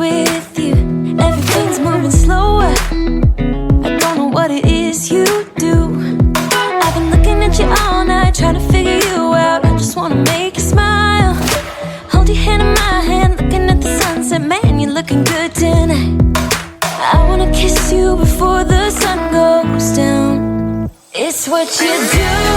with you. Everything's moving slower. I don't know what it is you do. I've been looking at you all night, trying to figure you out. I just wanna make you smile. Hold your hand in my hand, looking at the sunset. Man, you're looking good tonight. I wanna kiss you before the sun goes down. It's what you do.